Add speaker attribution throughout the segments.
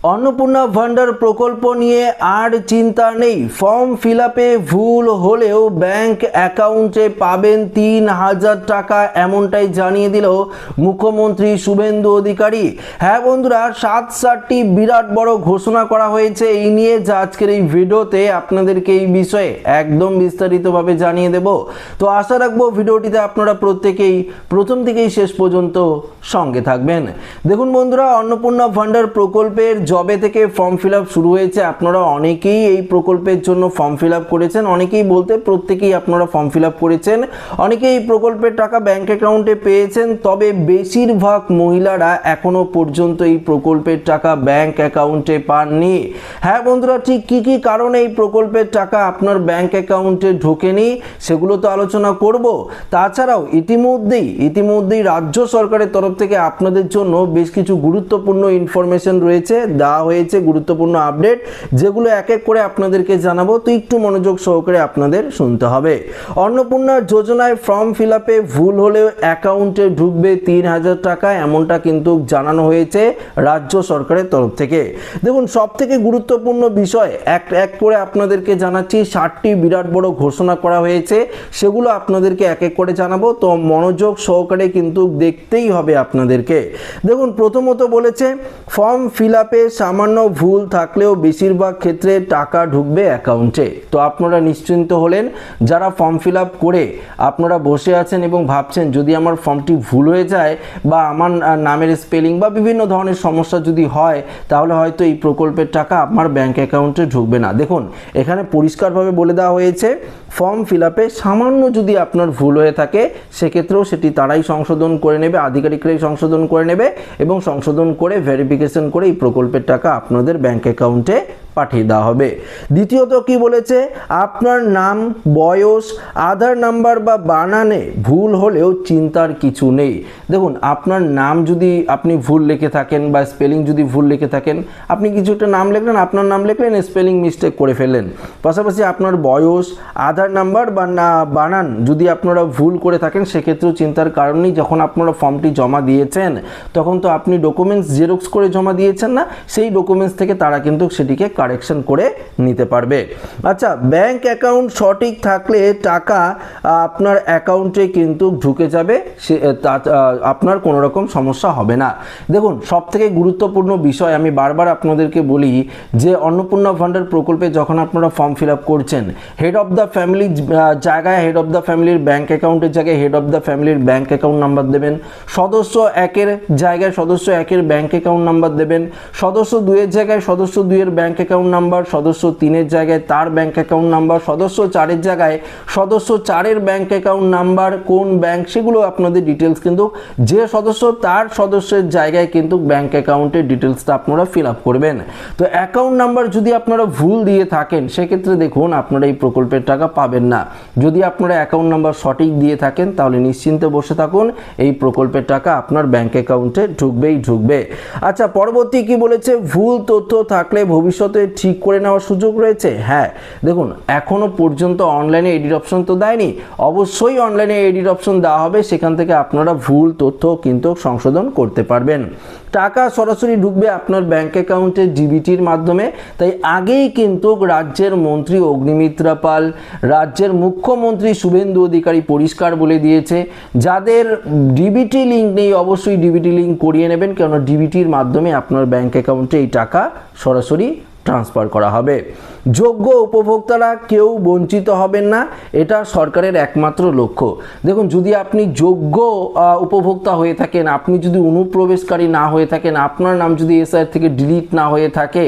Speaker 1: अन्नपूर्णा भांडार प्रकल्प निये आर चिंता नेই फर्म फिलআপে ভুল হলেও बैंक অ্যাকাউন্টে পাবেন ৩০০০ টাকা এমনটাই জানিয়ে দিল মুখ্যমন্ত্রী শুভেন্দু অধিকারী। হ্যাঁ বন্ধুরা, ৭টি বিরাট বড় ঘোষণা করা হয়েছে। এই নিয়ে আজকের এই ভিডিওতে আপনাদেরকে এই বিষয়ে একদম বিস্তারিতভাবে জানিয়ে দেব। তো আশা রাখবো ভিডিওটিতে আপনারা প্রত্যেকেই প্রথম থেকেই শেষ পর্যন্ত সঙ্গে থাকবেন। দেখুন বন্ধুরা, अन्नपूर्णा भांडार প্রকল্পের জবে থেকে ফর্ম ফিল আপ শুরু হয়েছে। আপনারা অনেকেই এই প্রকল্পের জন্য ফর্ম ফিল আপ করেছেন, অনেকেই বলতে প্রত্যেকেই আপনারা ফর্ম ফিল আপ করেছেন, অনেকেই এই প্রকল্পের টাকা ব্যাংক অ্যাকাউন্টে পেয়েছেন। তবে বেশিরভাগ মহিলারা এখনো পর্যন্ত এই প্রকল্পের টাকা ব্যাংক অ্যাকাউন্টে পাননি। হ্যাঁ বন্ধুরা, ঠিক কি কি কারণে এই প্রকল্পের টাকা আপনার ব্যাংক অ্যাকাউন্টে ঢোকেনি সেগুলো তো আলোচনা করব। তাছাড়াও ইতিমধ্যেই রাজ্য সরকারের তরফ থেকে আপনাদের জন্য বেশ কিছু গুরুত্বপূর্ণ ইনফরমেশন রয়েছে, দেওয়া হয়েছে গুরুত্বপূর্ণ আপডেট, যেগুলো এক এক করে আপনাদেরকে জানাবো। তো একটু মনোযোগ সহকারে আপনাদের শুনতে হবে। अन्नपूर्णा যোজনায় ফর্ম ফিল আপে ভুল হলেও অ্যাকাউন্টে ঢুকবে ৩০০০ টাকা, এমনটা কিন্তু জানানো হয়েছে রাজ্য সরকারের তরফ থেকে। দেখুন, সব থেকে গুরুত্বপূর্ণ বিষয় এক এক করে আপনাদেরকে জানাচ্ছি। 7টি বিরাট বড় ঘোষণা করা হয়েছে, সেগুলো আপনাদেরকে এক এক করে জানাবো। তো মনোযোগ সহকারে কিন্তু দেখতেই হবে আপনাদেরকে। দেখুন, প্রথমত বলেছে ফর্ম ফিল আপে সামান্য ভুল থাকলেও বেশিরভাগ ক্ষেত্রে টাকা ঢুকবে অ্যাকাউন্টে। তো আপনারা নিশ্চিন্ত হলেন, যারা ফর্ম ফিল আপ করে আপনারা বসে আছেন এবং ভাবছেন যদি আমার ফর্মটি ভুল হয়ে যায় বা আমার নামের স্পেলিং বা বিভিন্ন ধরনের সমস্যা যদি হয়, তাহলে হয়তো এই প্রকল্পের টাকা আমার ব্যাংক অ্যাকাউন্টে ঢুকবে না। দেখুন, এখানে পরিষ্কারভাবে বলে দেওয়া হয়েছে ফর্ম ফিল আপে সামান্য যদি আপনার ভুল হয়ে থাকে সেক্ষেত্রেও সেটি তারাই সংশোধন করে নেবে, আধিকারিকরাই সংশোধন করে নেবে এবং সংশোধন করে ভেরিফিকেশন করে এই প্রকল্পের টাকা আপনাদের ব্যাংক অ্যাকাউন্টে পাঠিয়ে দেওয়া হবে। দ্বিতীয়ত কি বলেছে, আপনার নাম, বয়স, আধার নাম্বার বা বানানে ভুল হলেও চিন্তার কিছু নেই। দেখুন, আপনার নাম যদি আপনি ভুল লিখে থাকেন বা স্পেলিং যদি ভুল লিখে থাকেন, আপনি কিছু একটা নাম লিখলেন, আপনার নাম লিখলেন, স্পেলিং মিস্টেক করে ফেললেন, পাশাপাশি আপনার বয়স, আধার নাম্বার বা বানান যদি আপনারা ভুল করে থাকেন, সেক্ষেত্রেও চিন্তার কারণ নেই। যখন আপনারা ফর্মটি জমা দিয়েছেন তখন তো আপনি ডকুমেন্টস জেরক্স করে জমা দিয়েছেন না, সেই ডকুমেন্টস থেকে তারা কিন্তু সেটিকে কারেকশন করে নিতে পারবে। আচ্ছা, ব্যাংক অ্যাকাউন্ট সঠিক থাকলে টাকা আপনার অ্যাকাউন্টে কিন্তু ঢুকে যাবে, আপনার কোনো রকম সমস্যা হবে না। দেখুন, সব থেকে গুরুত্বপূর্ণ বিষয় আমি বারবার আপনাদেরকে বলি যে अन्नपूर्णा ভান্ডার প্রকল্পে যখন আপনারা ফর্ম ফিল আপ করছেন, হেড অফ দ্য ফ্যামিলি জায়গায় হেড অফ দ্য ফ্যামিলির ব্যাংক অ্যাকাউন্টের জায়গায় হেড অফ দ্য ফ্যামিলির ব্যাংক অ্যাকাউন্ট নাম্বার দেবেন, সদস্য 1-এর জায়গায় সদস্য 1-এর ব্যাংক অ্যাকাউন্ট নাম্বার দেবেন, সদস্য 2-এর জায়গায় সদস্য 2-এর ব্যাংক অ্যাকাউন্ট নাম্বার, সদস্য 3-এর জায়গায় তার ব্যাংক অ্যাকাউন্ট নাম্বার, সদস্য 4-এর জায়গায় সদস্য 4-এর ব্যাংক অ্যাকাউন্ট নাম্বার, কোন ব্যাংক সেগুলো আপনাদের ডিটেলস কিন্তু যে সদস্য তার সদস্যের জায়গায় কিন্তু ব্যাংক অ্যাকাউন্টের ডিটেলসটা আপনারা ফিল আপ করবেন। তো অ্যাকাউন্ট নাম্বার যদি আপনারা ভুল দিয়ে থাকেন সেক্ষেত্রে দেখুন আপনারা এই প্রকল্পের টাকা পাবেন না। যদি আপনারা অ্যাকাউন্ট নাম্বার সঠিক দিয়ে থাকেন তাহলে নিশ্চিন্তে বসে থাকুন, এই প্রকল্পের টাকা আপনার ব্যাংক অ্যাকাউন্টে ঢুকবে। আচ্ছা, পরবর্তী কি বলেছে, ভুল তথ্য থাকলে ভবিষ্যতে ঠিক করে নেওয়ার সুযোগ রয়েছে। হ্যাঁ দেখুন, এখনো পর্যন্ত অনলাইনে এডিট অপশন তো দেয়নি, অবশ্যই অনলাইনে এডিট অপশন দেওয়া হবে, সেখান থেকে আপনারা ভুল তথ্য কিন্তু সংশোধন করতে পারবেন। টাকা সরাসরি ঢুকবে আপনার ব্যাংক অ্যাকাউন্টে ডিবিটির মাধ্যমে। তাই আগেই কিন্তু রাজ্যের মন্ত্রী অগ্নিমিত্রা পাল, রাজ্যের মুখ্যমন্ত্রী শুভেন্দু অধিকারী পরিষ্কার বলে দিয়েছে, যাদের ডিবিটি লিঙ্ক নেই অবশ্যই ডিবিটি লিঙ্ক করিয়ে নেবেন, কেননা ডিবিটির মাধ্যমে আপনার ব্যাংক অ্যাকাউন্টে এই টাকা সরাসরি ট্রান্সফার করা হবে। যোগ্য উপভোক্তারা কেউ বঞ্চিত হবেন না, এটা সরকারের একমাত্র লক্ষ্য। দেখুন, যদি আপনি যোগ্য উপভোক্তা হয়ে থাকেন, আপনি যদি অনুপ্রবেশকারী না হয়ে থাকেন, আপনার নাম যদি এসআইআর থেকে ডিলিট না হয়ে থাকে,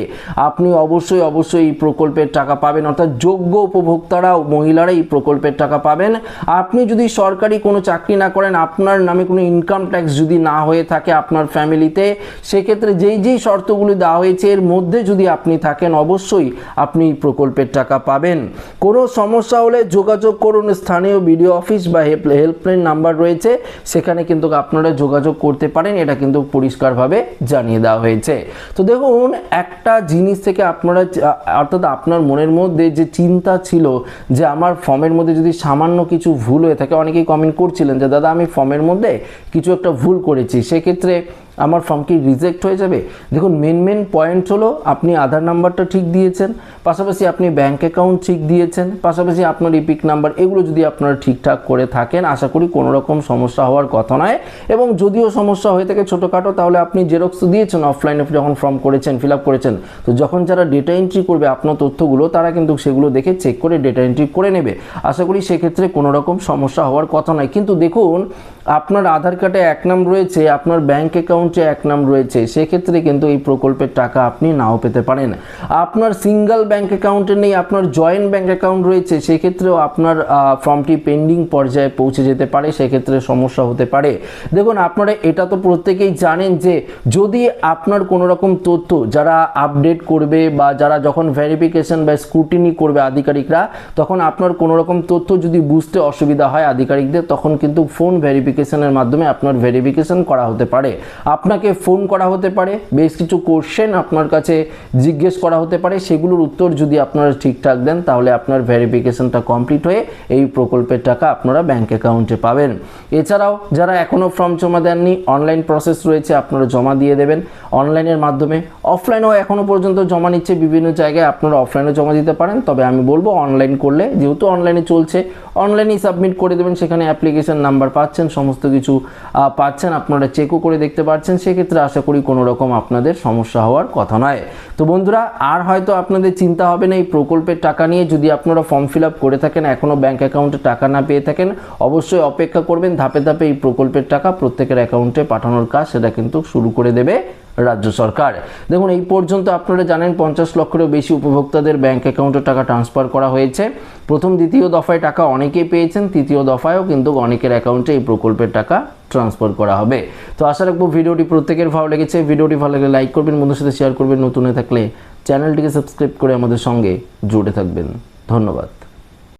Speaker 1: আপনি অবশ্যই এই প্রকল্পের টাকা পাবেন। অর্থাৎ যোগ্য উপভোক্তারা, মহিলারা এই প্রকল্পের টাকা পাবেন। আপনি যদি সরকারি কোনো চাকরি না করেন, আপনার নামে কোনো ইনকাম ট্যাক্স যদি না হয়ে থাকে আপনার ফ্যামিলিতে, সেক্ষেত্রে যেই শর্তগুলি দেওয়া হয়েছে এর মধ্যে যদি আপনি থাকেন অবশ্যই আপনি প্রকল্পের টাকা পাবেন। কোনো সমস্যা হলে যোগাযোগ করুন, স্থানীয় বিডিও অফিস বা হেল্পলাইন নাম্বার রয়েছে, সেখানে কিন্তু আপনারা যোগাযোগ করতে পারেন, এটা কিন্তু পরিষ্কারভাবে জানিয়ে দেওয়া হয়েছে। তো দেখুন, একটা জিনিস থেকে আপনারা অর্থাৎ আপনার মনের মধ্যে যে চিন্তা ছিল যে আমার ফর্মের মধ্যে যদি সামান্য কিছু ভুল হয়ে থাকে, অনেকেই কমেন্ট করছিলেন যে দাদা আমি ফর্মের মধ্যে কিছু একটা ভুল করেছি, সেক্ষেত্রে আমার ফর্ম কি রিজেক্ট হয়ে যাবে? দেখুন মেন পয়েন্ট হলো আপনি আধার নাম্বারটা ঠিক দিয়েছেন, পাশাপাশি আপনি ব্যাঙ্ক অ্যাকাউন্ট ঠিক দিয়েছেন, পাশাপাশি আপনার ইপিক নাম্বার, এগুলো যদি আপনারা ঠিকঠাক করে থাকেন আশা করি কোনো রকম সমস্যা হওয়ার কথা নয়। এবং যদিও সমস্যা হয়ে থাকে ছোটোখাটো, তাহলে আপনি জেরক্স দিয়েছেন অফলাইনে যখন ফর্ম করেছেন, ফিল আপ করেছেন, তো যখন যারা ডেটা এন্ট্রি করবে আপনার তথ্যগুলো, তারা কিন্তু সেগুলো দেখে চেক করে ডেটা এন্ট্রি করে নেবে। আশা করি সেক্ষেত্রে কোনো রকম সমস্যা হওয়ার কথা নয়। কিন্তু দেখুন আপনার আধার কার্ডে এক নাম রয়েছে, আপনার ব্যাঙ্ক অ্যাকাউন্টে এক নাম রয়েছে, সেক্ষেত্রে কিন্তু এই প্রকল্পের টাকা আপনি নাও পেতে পারেন। আপনার সিঙ্গেল ব্যাঙ্ক অ্যাকাউন্টে নেই, আপনার জয়েন্ট ব্যাঙ্ক অ্যাকাউন্ট রয়েছে, সেক্ষেত্রেও আপনার ফর্মটি পেন্ডিং পর্যায়ে পৌঁছে যেতে পারে, সেক্ষেত্রে সমস্যা হতে পারে। দেখুন আপনারা এটা তো প্রত্যেকেই জানেন যে যদি আপনার কোনো রকম তথ্য যারা আপডেট করবে বা যারা যখন ভেরিফিকেশন বা স্ক্রুটিনি করবে আধিকারিকরা, তখন আপনার কোনো রকম তথ্য যদি বুঝতে অসুবিধা হয় আধিকারিকদের, তখন কিন্তু ফোন ভেরিফিকেশনের মাধ্যমে আপনার ভেরিফিকেশন করা হতে পারে। আপনাকে ফোন করা হতে পারে, বেশ কিছু কোশ্চেন আপনার কাছে জিজ্ঞেস করা হতে পারে, সেগুলোর উত্তর যদি আপনারা ঠিকঠাক দেন তাহলে আপনার ভেরিফিকেশনটা কমপ্লিট হয়ে এই প্রকল্পের টাকা আপনারা ব্যাঙ্ক অ্যাকাউন্টে পাবেন। এছাড়াও যারা এখনও ফর্ম জমা দেননি, অনলাইন প্রসেস রয়েছে, আপনারা জমা দিয়ে দেবেন অনলাইনের মাধ্যমে। অফলাইনেও এখনও পর্যন্ত জমা নিচ্ছে বিভিন্ন জায়গায়, আপনারা অফলাইনে জমা দিতে পারেন, তবে আমি বলবো অনলাইন করলে, যেহেতু অনলাইনে চলছে অনলাইনেই সাবমিট করে দেবেন। সেখানে অ্যাপ্লিকেশন নাম্বার পাচ্ছেন, সমস্ত কিছু পাচ্ছেন, আপনারা চেকও করে দেখতে পাচ্ছেন, সেক্ষেত্রে আশা করি কোনো রকম আপনাদের সমস্যা হওয়ার কথা নয়। তো বন্ধুরা আর হয়তো আপনাদের চিন্তা হবে না এই প্রকল্পের টাকা নিয়ে। যদি আপনারা ফর্ম ফিল আপ করে থাকেন, এখনও ব্যাঙ্ক অ্যাকাউন্টে টাকা না পেয়ে থাকেন, অবশ্যই অপেক্ষা করবেন, ধাপে ধাপে এই প্রকল্পের টাকা প্রত্যেকের অ্যাকাউন্টে পাঠানোর কাজ সেটা কিন্তু শুরু করে দেবে রাজ্য সরকার। দেখুন এই পর্যন্ত আপনারা জানেন 50 লক্ষেরও বেশি উপভোক্তাদের ব্যাঙ্ক অ্যাকাউন্টে টাকা ট্রান্সফার করা হয়েছে। প্রথম দ্বিতীয় দফায় টাকা অনেকেই পেয়েছেন, তৃতীয় দফায়ও কিন্তু অনেকের অ্যাকাউন্টে এই প্রকল্পের টাকা ট্রান্সফার করা হবে। তো আশা রাখবো ভিডিওটি প্রত্যেকের ভালো লেগেছে। ভিডিওটি ভালো লাগলে লাইক করবেন, বন্ধুদের সাথে শেয়ার করবেন, নতুন হয়ে থাকলে চ্যানেলটিকে সাবস্ক্রাইব করে আমাদের সঙ্গে জুড়ে থাকবেন। ধন্যবাদ।